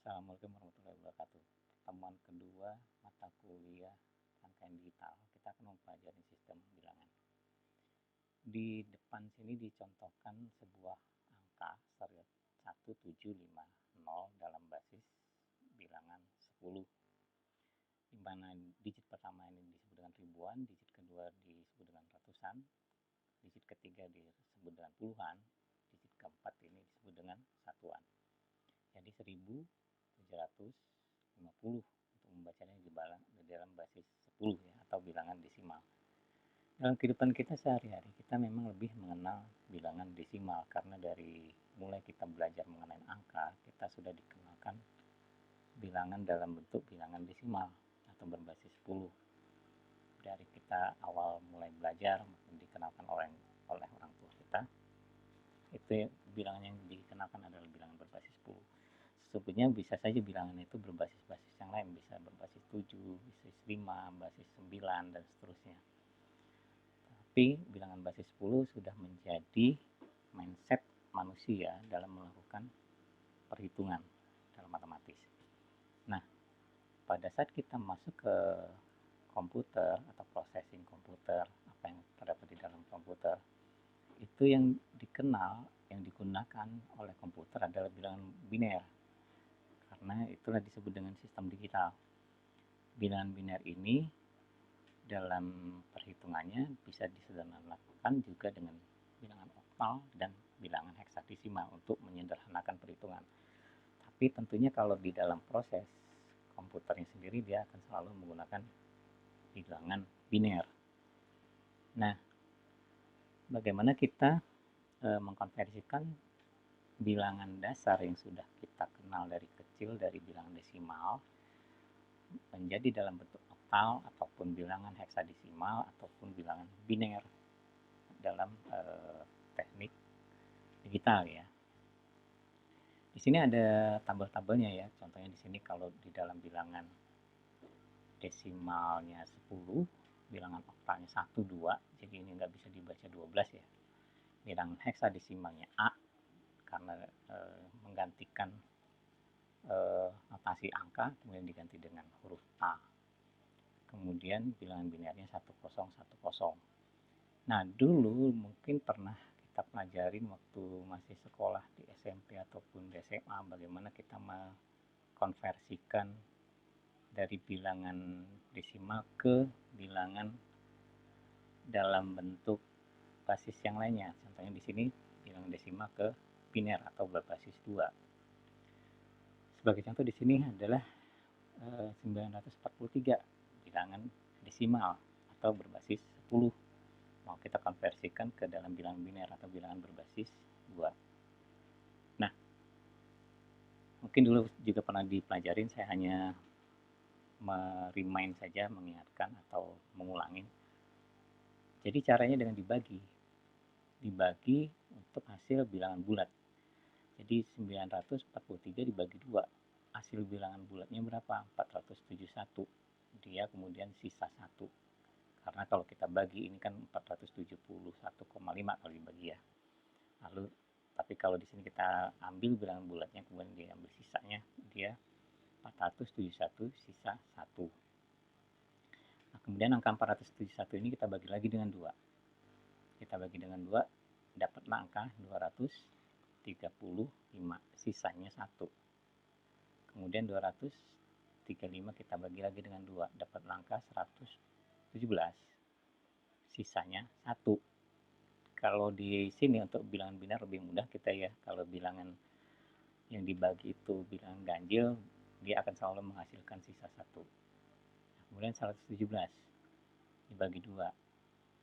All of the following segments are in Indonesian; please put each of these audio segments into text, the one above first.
Assalamualaikum warahmatullahi wabarakatuh. Pertemuan kedua mata kuliah rangkaian digital. Kita akan mempelajari sistem bilangan. Di depan sini dicontohkan sebuah angka 1750 dalam basis bilangan 10. Di mana digit pertama ini disebut dengan ribuan, digit kedua disebut dengan ratusan, digit ketiga disebut dengan puluhan, digit keempat ini disebut dengan satuan. Jadi 1750 untuk membacanya di dalam basis 10 ya, atau bilangan desimal. Dalam kehidupan kita sehari-hari kita memang lebih mengenal bilangan desimal karena dari mulai kita belajar mengenai angka kita sudah dikenalkan bilangan dalam bentuk bilangan desimal atau berbasis 10. Dari kita awal mulai belajar dikenalkan oleh orang tua kita, itu bilangan yang dikenalkan adalah bilangan berbasis 10. Sebetulnya bisa saja bilangan itu berbasis-basis yang lain, bisa berbasis 7, basis 5, basis 9, dan seterusnya. Tapi bilangan basis 10 sudah menjadi mindset manusia dalam melakukan perhitungan dalam matematis. Nah, pada saat kita masuk ke komputer atau processing komputer, apa yang terdapat di dalam komputer, itu yang dikenal, yang digunakan oleh komputer adalah bilangan biner. Karena itulah disebut dengan sistem digital. Bilangan biner ini dalam perhitungannya bisa disederhanakan juga dengan bilangan oktal dan bilangan heksadesimal untuk menyederhanakan perhitungan. Tapi tentunya kalau di dalam proses komputernya sendiri dia akan selalu menggunakan bilangan biner. Nah, bagaimana kita mengkonversikan bilangan dasar yang sudah kita kenal dari kecil dari bilangan desimal menjadi dalam bentuk oktal ataupun bilangan heksadesimal ataupun bilangan biner dalam teknik digital ya. Di sini ada tabel-tabelnya ya. Contohnya di sini kalau di dalam bilangan desimalnya 10, bilangan oktalnya 1, 2, jadi ini nggak bisa dibaca 12 ya. Bilangan heksadesimalnya A karena menggantikan notasi angka kemudian diganti dengan huruf A. Kemudian bilangan binernya 1010. Nah, dulu mungkin pernah kita pelajarin waktu masih sekolah di SMP ataupun di SMA bagaimana kita mengkonversikan dari bilangan desimal ke bilangan dalam bentuk basis yang lainnya. Contohnya di sini bilangan desimal ke biner atau berbasis 2. Sebagai contoh di sini adalah 943 bilangan desimal atau berbasis 10. Mau kita konversikan ke dalam bilangan biner atau bilangan berbasis 2. Nah, mungkin dulu juga pernah dipelajarin, saya hanya remind saja, mengingatkan atau mengulangin. Jadi caranya dengan dibagi untuk hasil bilangan bulat. Jadi 943 dibagi 2, hasil bilangan bulatnya berapa? 471. Dia kemudian sisa 1. Karena kalau kita bagi ini kan 471,5 kalau dibagi ya. Lalu tapi kalau di sini kita ambil bilangan bulatnya kemudian diambil sisanya, dia 471 sisa 1. Nah, kemudian angka 471 ini kita bagi lagi dengan 2. Kita bagi dengan 2, dapatlah angka 235, sisanya 1. Kemudian 235 kita bagi lagi dengan 2, dapat angka 117, sisanya 1. Kalau di sini untuk bilangan biner lebih mudah kita ya, kalau bilangan yang dibagi itu bilangan ganjil, dia akan selalu menghasilkan sisa 1. Nah, kemudian 117 dibagi 2,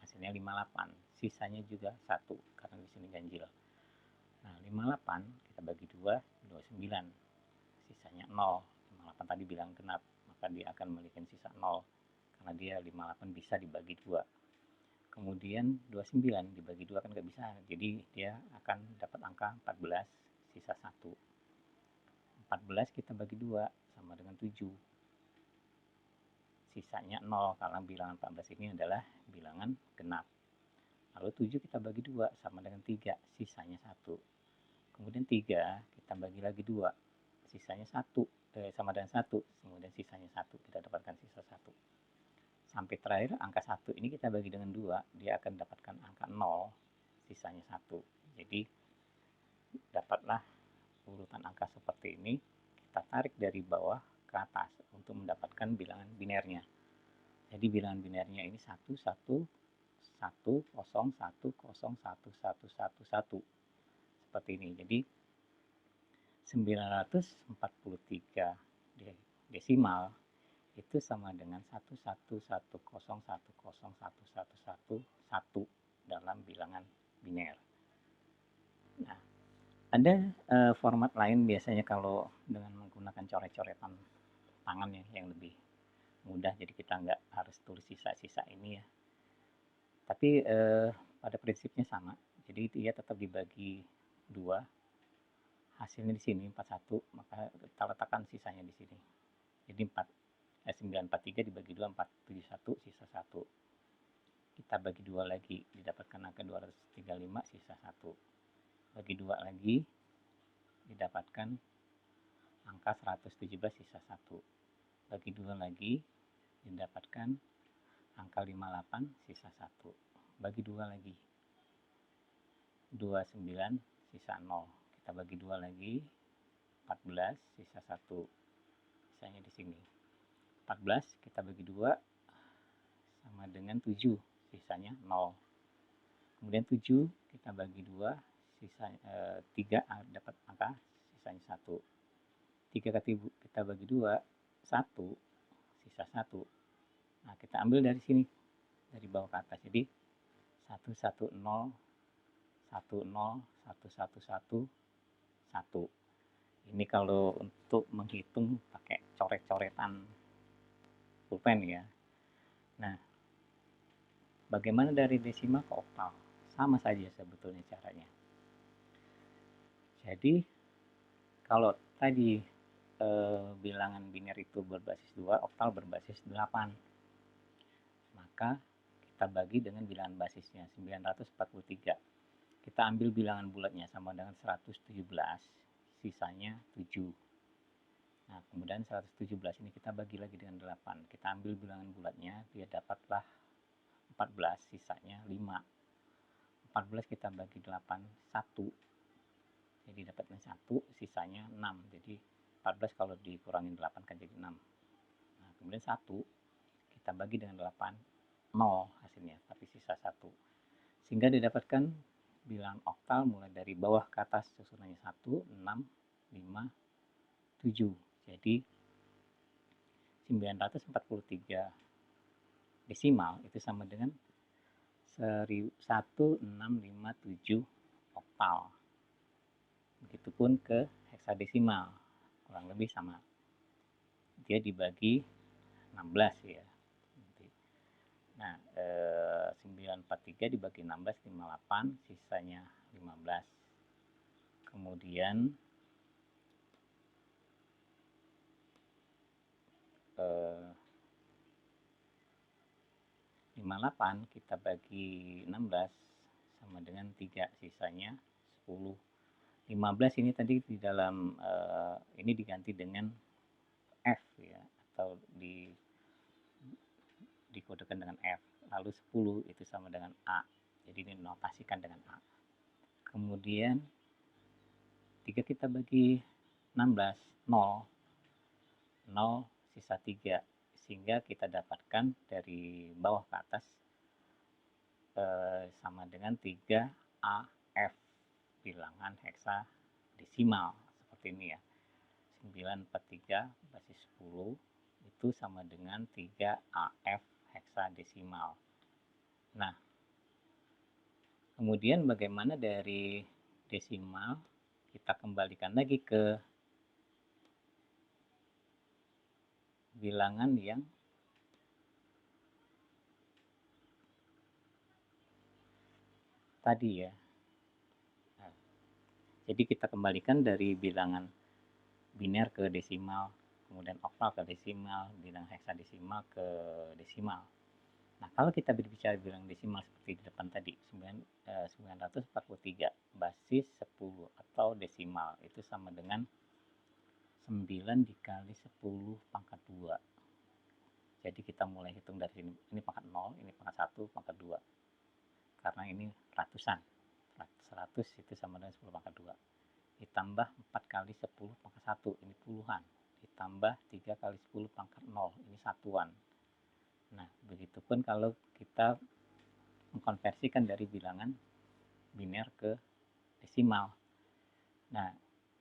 hasilnya 58, sisanya juga 1 karena di sini ganjil. Nah, 58 kita bagi 2, 29, sisanya 0. 58 tadi bilang genap, maka dia akan memiliki sisa 0 karena dia 58 bisa dibagi 2. Kemudian 29 dibagi 2 kan nggak bisa, jadi dia akan dapat angka 14 sisa 1. 14 kita bagi 2 sama dengan 7, sisanya 0 karena bilangan 14 ini adalah bilangan genap. Lalu 7 kita bagi 2 sama dengan 3, sisanya 1. Kemudian 3 kita bagi lagi 2, sisanya 1, sama dengan 1, kemudian sisanya 1, kita dapatkan sisa 1. Sampai terakhir angka 1 ini kita bagi dengan 2, dia akan dapatkan angka 0, sisanya 1. Jadi dapatlah urutan angka seperti ini, kita tarik dari bawah ke atas untuk mendapatkan bilangan binernya. Jadi bilangan binernya ini 1, 1, 1, 0, 1, 0, 1, 1, 1, 1. Seperti ini. Jadi 943 desimal itu sama dengan 11101011111 dalam bilangan biner. Nah, ada format lain biasanya kalau dengan menggunakan coret-coretan tangan ya, yang lebih mudah, jadi kita nggak harus tulis sisa-sisa ini ya. Tapi pada prinsipnya sama, jadi dia tetap dibagi 2, hasilnya di sini 41, maka kita letakkan sisanya di sini. Jadi 943 dibagi 2, 471, sisa 1. Kita bagi 2 lagi, didapatkan angka 235, sisa 1. Bagi 2 lagi, didapatkan angka 117, sisa 1. Bagi 2 lagi, didapatkan angka 58, sisa 1. Bagi 2 lagi, 29, sisa 0. Kita bagi 2 lagi, 14, sisa 1. Sisanya di sini. 14 kita bagi 2 sama dengan 7, sisanya 0. Kemudian 7 kita bagi 2, sisa 3 dapat angka sisanya 1. 3 kita bagi 2, 1, sisa 1. Nah, kita ambil dari sini, dari bawah ke atas. Jadi 110, 10, 111, 1. Ini kalau untuk menghitung pakai coret-coretan pulpen ya. Nah, bagaimana dari desimal ke oktal? Sama saja sebetulnya caranya. Jadi kalau tadi bilangan biner itu berbasis 2, oktal berbasis 8. Maka kita bagi dengan bilangan basisnya 943. Kita ambil bilangan bulatnya sama dengan 117, sisanya 7. Nah, kemudian 117 ini kita bagi lagi dengan 8. Kita ambil bilangan bulatnya, dia dapatlah 14, sisanya 5. 14 kita bagi 8, 1. Jadi dapatnya 1, sisanya 6. Jadi 14 kalau dikurangin 8 kan jadi 6. Nah, kemudian 1 kita bagi dengan 8, 0 hasilnya, tapi sisa 1. Sehingga didapatkan bilangan oktal mulai dari bawah ke atas susunannya 1, 6, 5, 7. Jadi 943 desimal itu sama dengan 1657 oktal. Begitupun ke heksadesimal, kurang lebih sama. Dia dibagi 16 ya. Nah, 943 dibagi 16, 58, sisanya 15. Kemudian 58 kita bagi 16 sama dengan 3, sisanya 10. 15 ini tadi di dalam ini diganti dengan F ya, atau dikodekan dengan F. Lalu 10 itu sama dengan A. Jadi dinotasikan dengan A. Kemudian 3 kita bagi 16, 0. 0 sisa 3. Sehingga kita dapatkan dari bawah ke atas sama dengan 3AF, bilangan heksadesimal seperti ini ya. 943 basis 10 itu sama dengan 3AF heksadesimal. Nah, kemudian bagaimana dari desimal kita kembalikan lagi ke bilangan yang tadi ya. Nah, jadi kita kembalikan dari bilangan biner ke desimal, kemudian oktal ke desimal, bilangan heksadesimal ke desimal. Nah, kalau kita berbicara bilangan desimal seperti di depan tadi, 943 basis 10 atau desimal itu sama dengan 9 dikali 10 pangkat 2. Jadi kita mulai hitung dari sini. Ini pangkat 0, ini pangkat 1, pangkat 2. Karena ini ratusan. 100 itu sama dengan 10 pangkat 2. Ditambah 4 kali 10 pangkat 1, ini puluhan. Ditambah 3 kali 10 pangkat 0, ini satuan. Nah, begitupun kalau kita mengkonversikan dari bilangan biner ke desimal. Nah,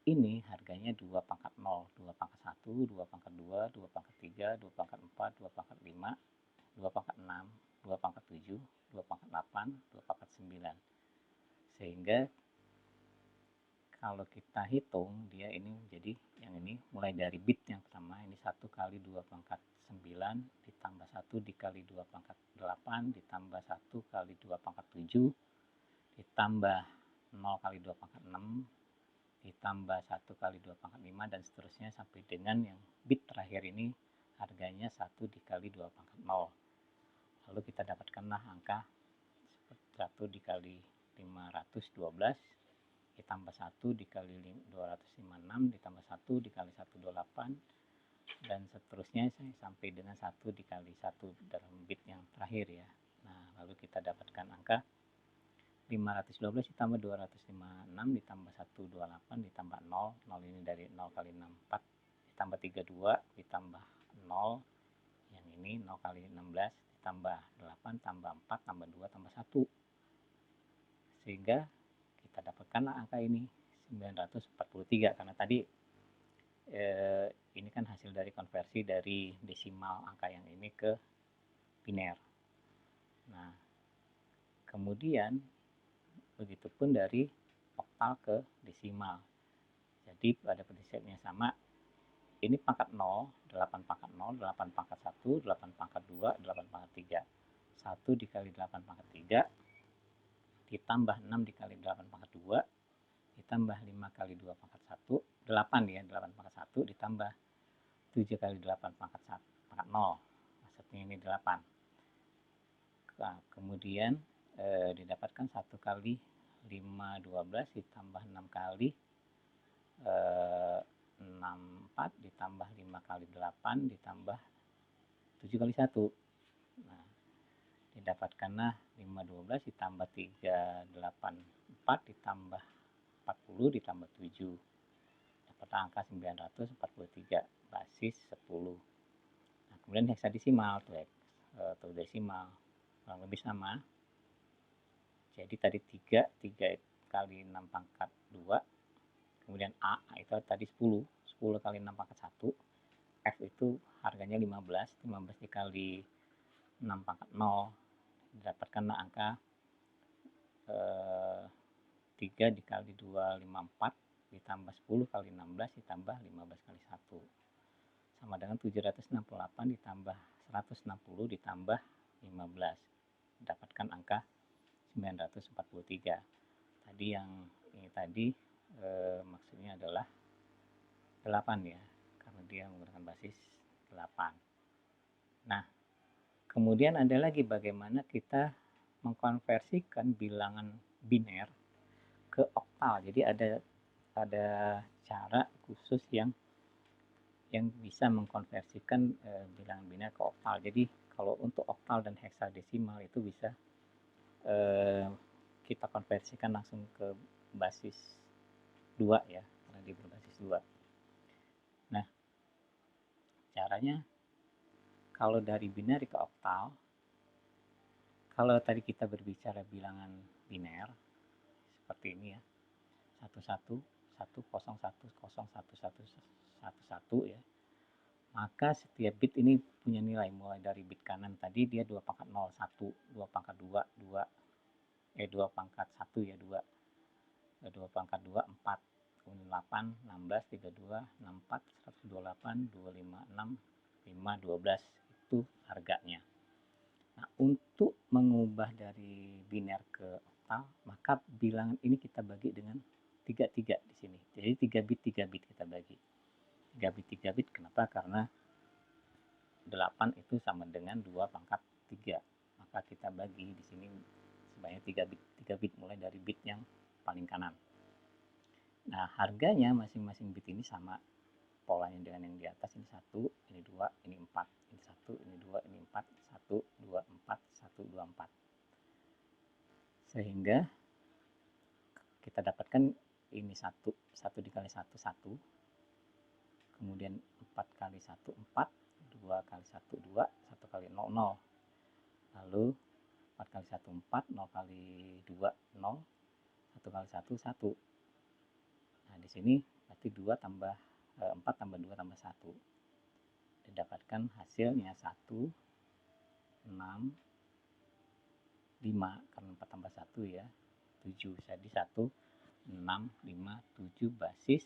ini harganya 2 pangkat 0, 2 pangkat 1, 2 pangkat 2, 2 pangkat 3, 2 pangkat 4, 2 pangkat 5, 2 pangkat 6, 2 pangkat 7, 2 pangkat 8, 2 pangkat 9. Sehingga kalau kita hitung, dia ini jadi yang ini mulai dari bit yang pertama, ini 1 kali 2 pangkat 9, ditambah 1 dikali 2 pangkat 8, ditambah 1 kali 2 pangkat 7, ditambah 0 kali 2 pangkat 6, ditambah 1 kali 2 pangkat 5, dan seterusnya sampai dengan yang bit terakhir ini harganya 1 dikali 2 pangkat 0. Lalu kita dapatkanlah angka 1 dikali 512 ditambah 1 dikali 256 ditambah 1 dikali 128 dan seterusnya sampai dengan 1 dikali 1 dalam bit yang terakhir ya. Nah, lalu kita dapatkan angka 512 ditambah 256 ditambah 128 ditambah 0. 0 ini dari 0 kali 6, 4 ditambah 32 ditambah 0. Yang ini 0 kali 16 ditambah 8 tambah 4 tambah 2 tambah 1. Sehingga kita dapatkanlah angka ini 943 karena tadi ini kan hasil dari konversi dari desimal angka yang ini ke biner. Nah, kemudian begitupun dari oktal ke desimal. Jadi pada prinsipnya sama. Ini pangkat 0, 8 pangkat 0, 8 pangkat 1, 8 pangkat 2, 8 pangkat 3. 1 dikali 8 pangkat 3 ditambah 6 dikali 8 pangkat 2 ditambah 5 kali 2 pangkat 1, 8 ya, 8 pangkat 1 ditambah 7 kali 8 pangkat 1, pangkat 0. Maksudnya ini 8. Nah, kemudian didapatkan 1 kali 5, 12 ditambah 6 kali 6, 4 ditambah 5 kali 8 ditambah 7 kali 1. Nah, didapatkanlah 5, 12 ditambah 3, 8, 4 ditambah 40 ditambah 7. Dapat angka 943 basis 10. Nah, kemudian heksadesimal atau desimal kurang lebih sama. Jadi tadi 3 kali 6 pangkat 2, kemudian A itu tadi 10 kali 6 pangkat 1, F itu harganya 15 dikali 6 pangkat 0, didapatkanlah angka 3 dikali 2, 54 ditambah 10 kali 16 ditambah 15 kali 1 sama dengan 768 ditambah 160 ditambah 15, dapatkan angka 943. Tadi yang ini tadi maksudnya adalah 8 ya, karena dia menggunakan basis 8. Nah, kemudian ada lagi bagaimana kita mengkonversikan bilangan biner ke oktal. Jadi ada cara khusus yang bisa mengkonversikan bilangan biner ke oktal. Jadi kalau untuk oktal dan heksadesimal itu bisa kita konversikan langsung ke basis 2 ya, karena dia berbasis 2. Nah, caranya kalau dari biner ke oktal, kalau tadi kita berbicara bilangan biner seperti ini ya, 11 101 ya, maka setiap bit ini punya nilai mulai dari bit kanan tadi dia 2 pangkat 0 1, 2 pangkat 2 2, 2 pangkat 1 ya 2, 2 pangkat 2 4, kemudian 8 16 32 64 128 256 5 12 itu harganya. Nah, untuk mengubah dari biner ke oktal, maka bilangan ini kita bagi dengan 3 di sini. Jadi 3 bit kita bagi. 3 bit kenapa? Karena 8 itu sama dengan 2 pangkat 3. Maka kita bagi di sini sebanyak 3 bit mulai dari bit yang paling kanan. Nah, harganya masing-masing bit ini sama. polanya dengan yang di atas. Ini 1, ini 2, ini 4, ini 1, ini 2, ini 4, 1, 2, 4, 1, 2, 4. Sehingga kita dapatkan ini 1 dikali 1, 1. Kemudian 4 kali 1, 4. 2 kali 1, 2. 1 kali 0, 0. Lalu 4 kali 1, 4. 0 kali 2, 0. 1 kali 1, 1. Nah, di sini berarti 2 tambah 4 tambah 2 tambah 1. Didapatkan hasilnya 1, 6, 5. Karena 4 tambah 1 ya, 7. Jadi 1, 6, 5, 7 basis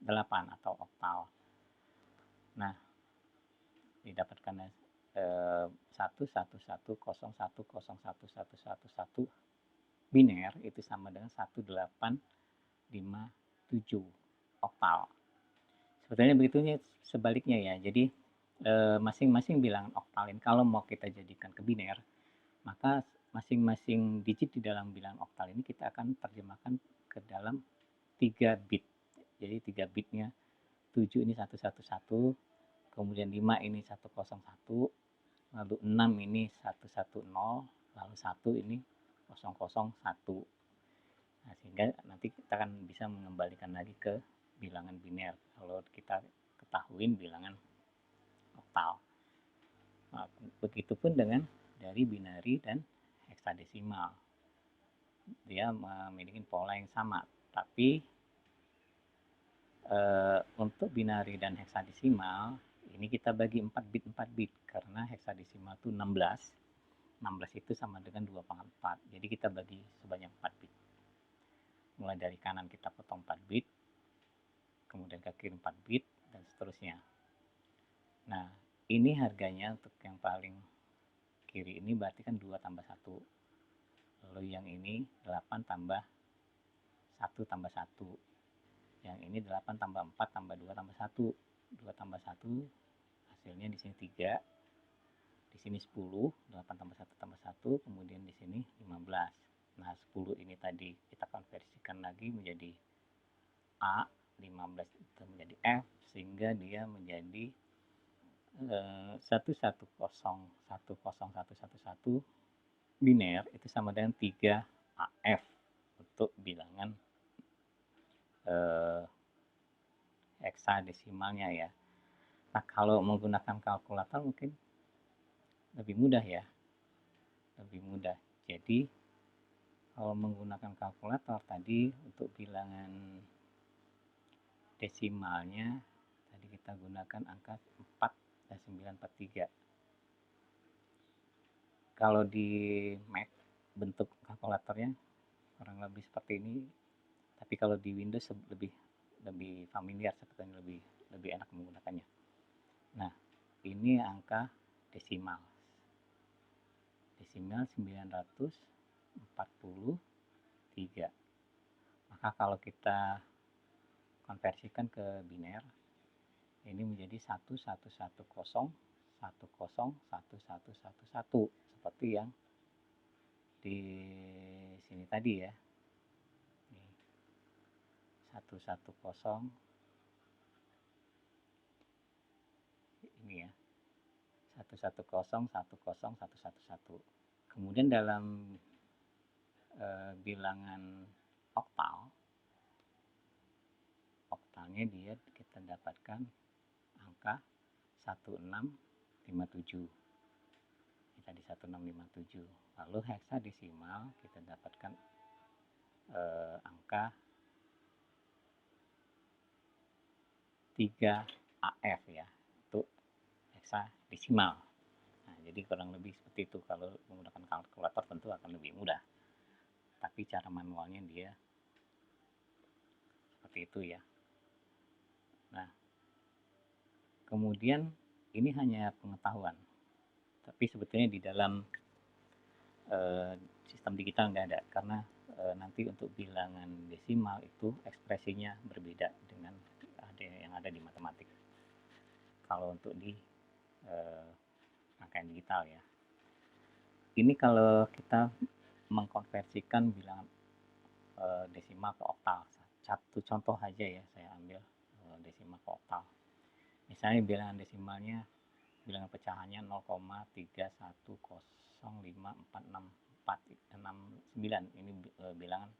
8 atau oktal. Nah, didapatkan 11101011111 biner itu sama dengan 1857 oktal. Sebetulnya begitunya sebaliknya ya. Jadi masing-masing bilangan oktalin kalau mau kita jadikan ke biner, maka masing-masing digit di dalam bilangan oktal ini kita akan terjemahkan ke dalam 3 bit. Jadi 3 bitnya 7 ini 111, kemudian 5 ini 101, lalu 6 ini 110, lalu 1 ini 001. Nah, sehingga nanti kita akan bisa mengembalikan lagi ke bilangan biner kalau kita ketahuin bilangan oktal. Nah, begitupun dengan dari binary dan heksadesimal. Dia memiliki pola yang sama, tapi untuk binary dan heksadesimal ini kita bagi 4 bit 4 bit karena heksadesimal itu 16 itu sama dengan 2/4. Jadi kita bagi sebanyak 4 bit. Mulai dari kanan kita potong 4 bit, kemudian ke kiri 4 bit, dan seterusnya. Nah, ini harganya untuk yang paling kiri ini berarti kan 2 tambah 1. Lalu yang ini 8 tambah 1 tambah 1. Yang ini 8 tambah 4 tambah 2 tambah 1. 2 tambah 1 hasilnya di sini 3. Di sini 10, 8 tambah 1 tambah 1, kemudian di sini 15. Nah, 10 ini tadi kita konversikan lagi menjadi A, 15 itu menjadi F, sehingga dia menjadi 1101111 biner itu sama dengan 3 AF untuk bilangan heksadesimalnya ya. Nah, kalau menggunakan kalkulator mungkin lebih mudah ya, lebih mudah. Jadi kalau menggunakan kalkulator tadi untuk bilangan desimalnya tadi kita gunakan angka 4 dan 943. Kalau di Mac bentuk kalkulatornya kurang lebih seperti ini, tapi kalau di Windows lebih familiar, sepertinya lebih enak menggunakannya. Nah, ini angka desimal 943. Maka kalau kita konversikan ke biner ini menjadi 11101111 seperti yang di sini tadi ya. 110 ini ya. 1101111. Kemudian dalam bilangan oktalnya dia kita dapatkan angka 1657. Kita di 1657. Lalu heksadesimal kita dapatkan angka 3 AF ya, untuk heksadesimal. Nah, jadi kurang lebih seperti itu. Kalau menggunakan kalkulator tentu akan lebih mudah. Tapi cara manualnya dia seperti itu ya. Nah, kemudian ini hanya pengetahuan. Tapi sebetulnya di dalam sistem digital nggak ada, karena nanti untuk bilangan desimal itu ekspresinya berbeda dengan yang ada di matematik. Kalau untuk di rangkaian digital ya. Ini kalau kita mengkonversikan bilangan desimal ke oktal. Satu contoh aja ya, saya ambil desimal ke oktal. Misalnya bilangan desimalnya, bilangan pecahannya 0,310546469, ini bilangan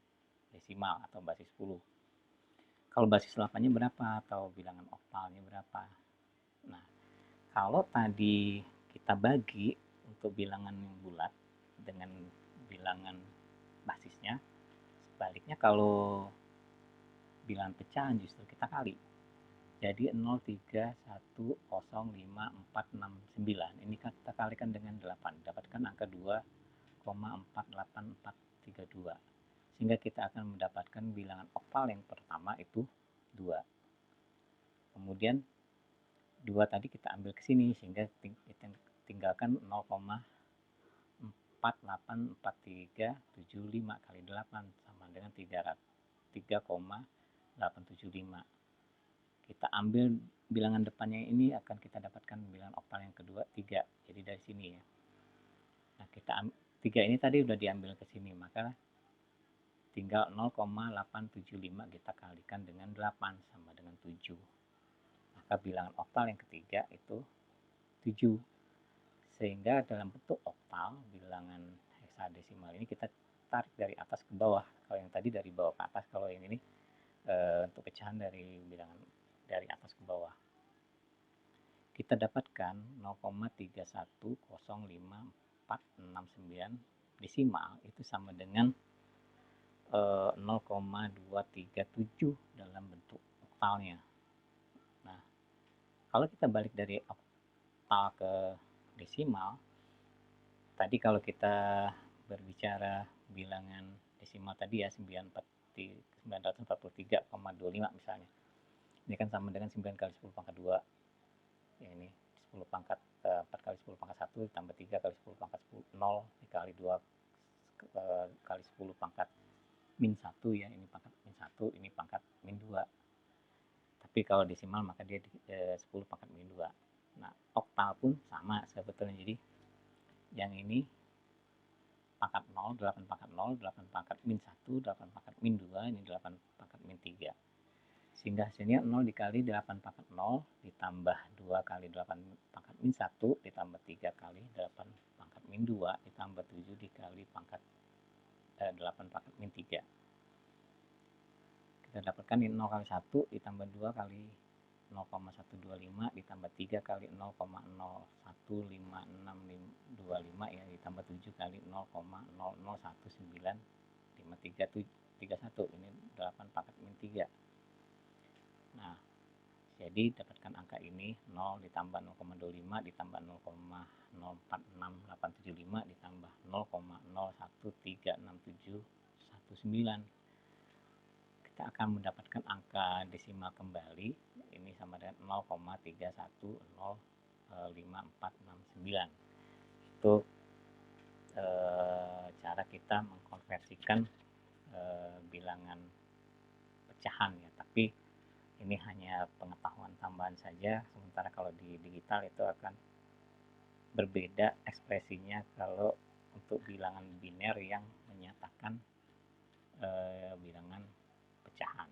desimal atau basis 10. Kalau basis 8-nya berapa atau bilangan oktalnya berapa? Nah, kalau tadi kita bagi untuk bilangan yang bulat dengan bilangan basisnya, sebaliknya kalau bilangan pecahan justru kita kali. Jadi 0,3105469. Ini kita kalikan dengan 8. Dapatkan angka 2,484432. Sehingga kita akan mendapatkan bilangan oktal yang pertama itu 2. Kemudian 2 tadi kita ambil ke sini sehingga kita tinggalkan 0,484375 kali 8 sama dengan 3,875. Kita ambil bilangan depannya ini akan kita dapatkan bilangan oktal yang kedua 3. Jadi dari sini ya. Nah, 3 ini tadi udah diambil ke sini, maka tinggal 0,875 kita kalikan dengan 8 sama dengan 7. Maka bilangan oktal yang ketiga itu 7. Sehingga dalam bentuk oktal, bilangan heksadesimal ini kita tarik dari atas ke bawah. Kalau yang tadi dari bawah ke atas, kalau yang ini untuk pecahan dari bilangan dari atas ke bawah. Kita dapatkan 0,3105469 desimal itu sama dengan 0,237 dalam bentuk oktalnya. Nah, kalau kita balik dari oktal ke desimal, tadi kalau kita berbicara bilangan desimal tadi ya 943,25 misalnya. Ini kan sama dengan 9 kali 10 pangkat 2. Ya, ini 10 pangkat 4 kali 10 pangkat 1 ditambah 3 kali 10 pangkat 10, 0 dikali 2 kali 10 pangkat min 1 ya. Ini pangkat min 1, ini pangkat min 2. Tapi kalau desimal maka dia 10 pangkat min 2. Nah, oktal pun sama sebetulnya. Jadi yang ini pangkat 0, 8 pangkat 0, 8 pangkat min 1, 8 pangkat min 2, ini 8 pangkat min 3. Sehingga hasilnya 0 dikali 8 pangkat 0 ditambah 2 kali 8 pangkat min 1 ditambah 3 kali 8 pangkat min 2 ditambah 7 dikali pangkat 8 pangkat min 3. Kita dapatkan ini 0 kali 1 ditambah 2 kali 0,125 ditambah 3 kali 0,015625 ya ditambah 7 kali 0,00195331, ini 8 pangkat min 3. Nah, jadi dapatkan angka ini 0 ditambah 0,25 ditambah 0,046875 ditambah 0,01367119. Kita akan mendapatkan angka desimal kembali, ini sama dengan 0,3105469. Itu cara kita mengkonversikan bilangan pecahan ya, tapi ini hanya pengetahuan tambahan saja. Sementara kalau di digital itu akan berbeda ekspresinya kalau untuk bilangan biner yang menyatakan bilangan pecahan.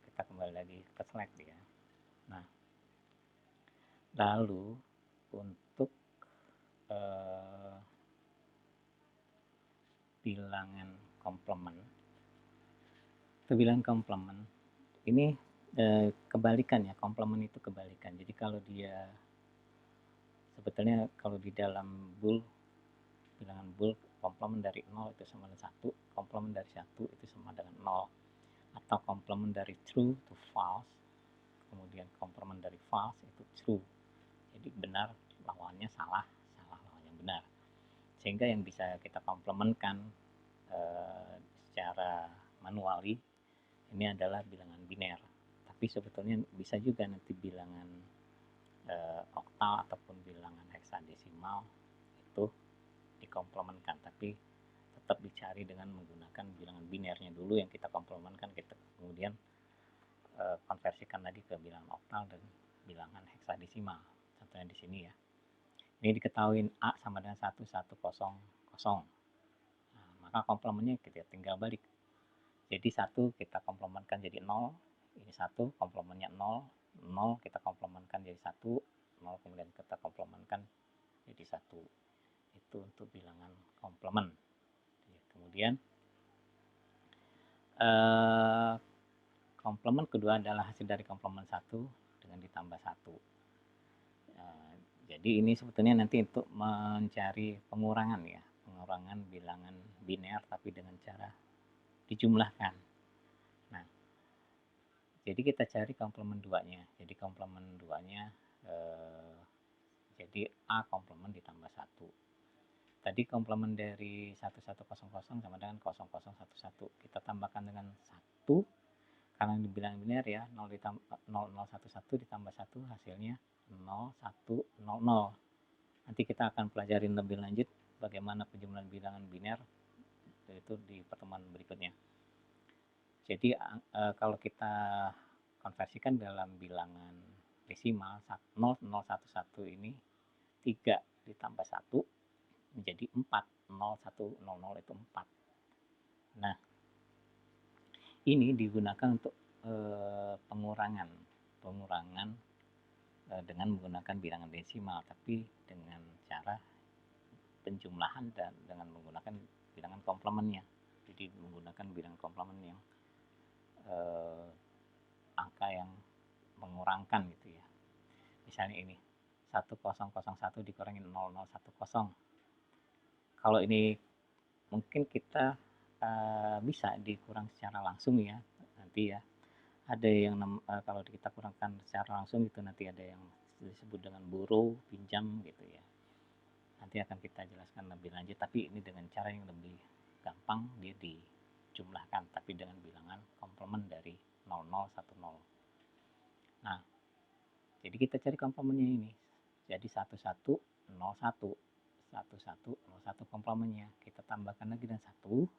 Kita kembali lagi ke slide ya. Nah, lalu untuk bilangan komplement, bilangan komplement ini kebalikan ya. Komplement itu kebalikan. Jadi kalau dia sebetulnya kalau di dalam bool, bilangan bool, komplement dari 0 itu sama dengan 1, komplement dari 1 itu sama dengan 0, atau komplement dari true to false, kemudian komplement dari false itu true. Jadi benar lawannya salah, salah lawannya benar. Sehingga yang bisa kita komplementkan secara manuali ini adalah bilangan biner. Tapi sebetulnya bisa juga nanti bilangan oktal ataupun bilangan heksadesimal itu dikomplementkan, tapi tetap dicari dengan menggunakan bilangan binernya dulu yang kita komplementkan, kita kemudian konversikan tadi ke bilangan oktal dan bilangan heksadesimal. Contohnya di sini ya. Ini diketahui A sama dengan 1100. Nah, maka komplementnya kita tinggal balik. Jadi 1 kita komplementkan jadi 0, ini 1, komplemennya 0, 0 kita komplemenkan jadi 1, 0 kemudian kita komplemenkan jadi 1. Itu untuk bilangan komplement. Kemudian komplement kedua adalah hasil dari komplement 1 dengan ditambah 1. Jadi ini sebetulnya nanti untuk mencari pengurangan ya, pengurangan bilangan biner tapi dengan cara dijumlahkan. Nah, jadi kita cari komplement 2-nya. Jadi komplement 2-nya jadi A komplement ditambah 1. Tadi komplement dari 1100 sama dengan 0011. Kita tambahkan dengan 1 karena dibilang biner ya, 0011 ditambah 1 hasilnya 0100. Nanti kita akan pelajari lebih lanjut bagaimana penjumlahan bilangan biner itu di pertemuan berikutnya. Jadi kalau kita konversikan dalam bilangan desimal 0011 ini 3 ditambah 1 menjadi 4. 0100 itu 4. Nah, ini digunakan untuk pengurangan dengan menggunakan bilangan desimal, tapi dengan cara penjumlahan dan dengan menggunakan bilangan komplementnya. Jadi menggunakan bilangan komplement yang angka yang mengurangkan gitu ya. Misalnya ini 1001 dikurangi 0010. Kalau ini mungkin kita bisa dikurang secara langsung ya nanti ya. Ada yang kalau kita kurangkan secara langsung itu nanti ada yang disebut dengan borrow, pinjam gitu ya. Nanti akan kita jelaskan lebih lanjut, tapi ini dengan cara yang lebih gampang, dia dijumlahkan tapi dengan bilangan komplement dari 0010. Nah, jadi kita cari komplemennya ini. Jadi 1101 1101 komplemennya kita tambahkan lagi dengan 1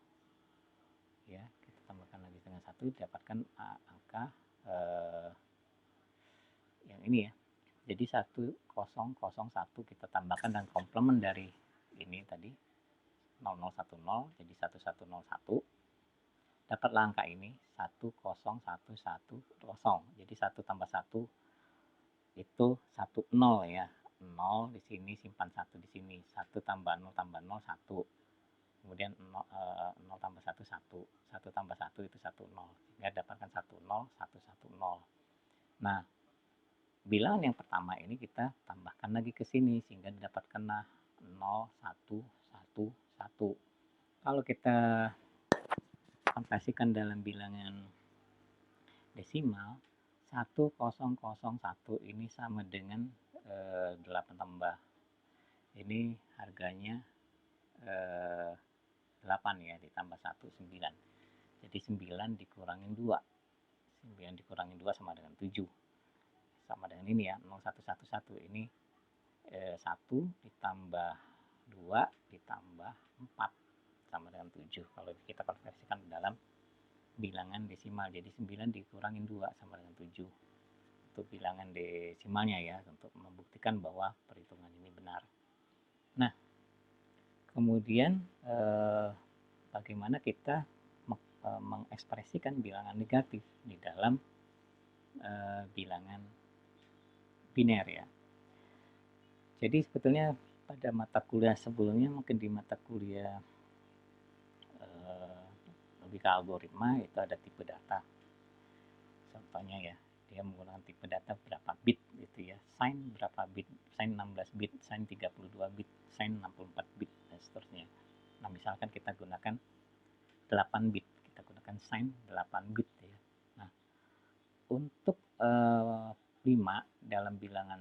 ya, kita tambahkan lagi dengan 1 dapatkan angka yang ini ya. Jadi 1001 kita tambahkan dan komplement dari ini tadi 0010 jadi 1101. Dapatlah angka ini 10110. Jadi 1 tambah 1 itu 10 ya. 0 di sini simpan 1 di sini. 1 tambah 0 1. Kemudian 0 tambah 1 1. 1 tambah 1 itu 10. Ya dapatkan 10110. Nah, bilangan yang pertama ini kita tambahkan lagi ke sini sehingga didapatkanlah 0111. Kalau kita konversikan dalam bilangan desimal 1001 ini sama dengan 8 tambah ini harganya 8 ya, ditambah 1 9. Jadi 9 dikurangin 2. 9 dikurangin 2 sama dengan 7. Sama dengan ini ya, 0111 ini 1 ditambah 2 ditambah 4 sama dengan 7. Kalau kita konversikan dalam bilangan desimal, jadi 9 dikurangin 2 sama dengan 7. Untuk bilangan desimalnya ya, untuk membuktikan bahwa perhitungan ini benar. Nah, kemudian bagaimana kita mengekspresikan bilangan negatif di dalam bilangan biner ya. Jadi sebetulnya pada mata kuliah sebelumnya, mungkin di mata kuliah logika algoritma itu ada tipe data. Contohnya ya, dia menggunakan tipe data berapa bit gitu ya, sin berapa bit, sin 16 bit, sin 32 bit, sin 64 bit dan seterusnya. Nah, misalkan kita gunakan 8 bit, kita gunakan sin 8 bit ya. Nah, untuk 5 dalam bilangan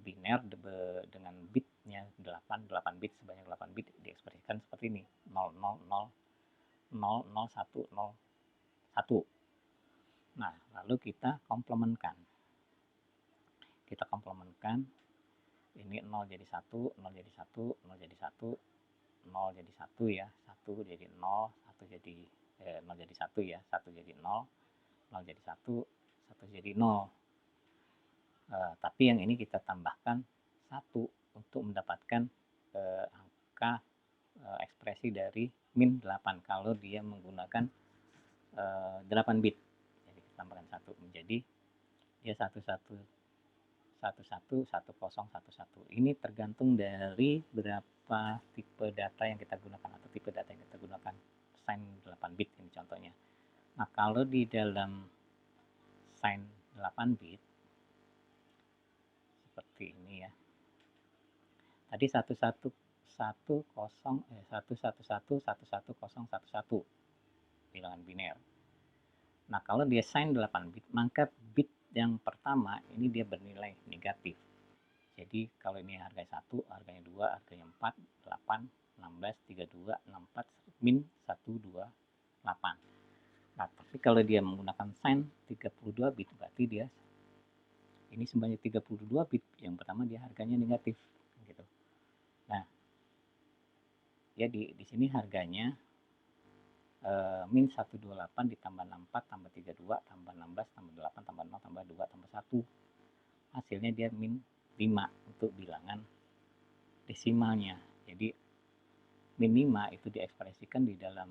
biner dengan bitnya 8 bit, sebanyak 8 bit diekspresikan seperti ini, 000 00101. Nah, lalu kita komplementkan. Kita komplementkan ini 0 jadi 1, 0 jadi 1, 0 jadi 1, 0 jadi 1 ya, 1 jadi 0, 1 jadi 0 jadi 1 ya, 1 jadi 0, 0 jadi 1, 1 jadi 0. Tapi yang ini kita tambahkan 1 untuk mendapatkan angka ekspresi dari min 8 kalau dia menggunakan 8 bit. Jadi kita tambahkan 1 menjadi dia 11111011. Ini tergantung dari berapa tipe data yang kita gunakan atau tipe data yang kita gunakan, sign 8 bit ini contohnya. Nah, kalau di dalam sign 8 bit seperti ini ya. Tadi 11111111 bilangan biner. Nah, kalau dia sign 8 bit, maka bit yang pertama ini dia bernilai negatif. Jadi kalau ini harganya 1, harganya 2, harganya 4, 8, 16, 32, 64, min 128. Nah, tapi kalau dia menggunakan sign 32 bit, berarti dia ini sebanyak 32 bit. Yang pertama dia harganya negatif gitu. Nah, ya di sini harganya min 128 ditambah 64 tambah 32 tambah 16 tambah 8 tambah 0 tambah 2 tambah 1. Hasilnya dia min 5 untuk bilangan desimalnya. Jadi min 5 itu diekspresikan di dalam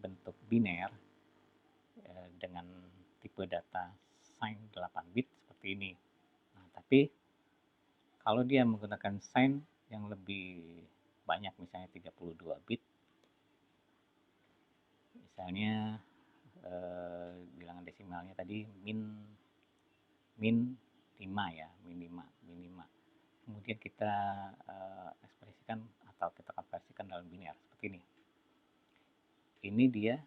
bentuk biner dengan tipe data sign 8 bit seperti ini. Nah, tapi kalau dia menggunakan sign yang lebih banyak, misalnya 32 bit, misalnya bilangan desimalnya tadi min 5 ya, min 5. Kemudian kita ekspresikan atau kita konversikan dalam biner seperti ini. Ini dia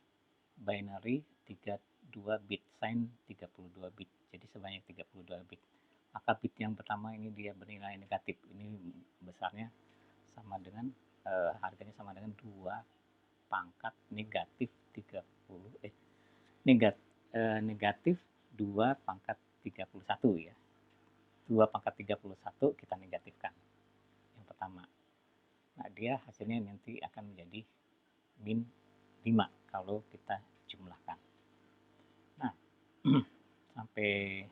binary 32 bit, sign 32 bit. Jadi sebanyak 32 bit. Maka bit yang pertama ini dia bernilai negatif. Ini besarnya sama dengan harganya sama dengan 2 pangkat negatif 30 negatif 2 pangkat 31 ya. 2 pangkat 31 kita negatifkan yang pertama. Nah, dia hasilnya nanti akan menjadi min 5 kalau kita jumlahkan. Nah, sampai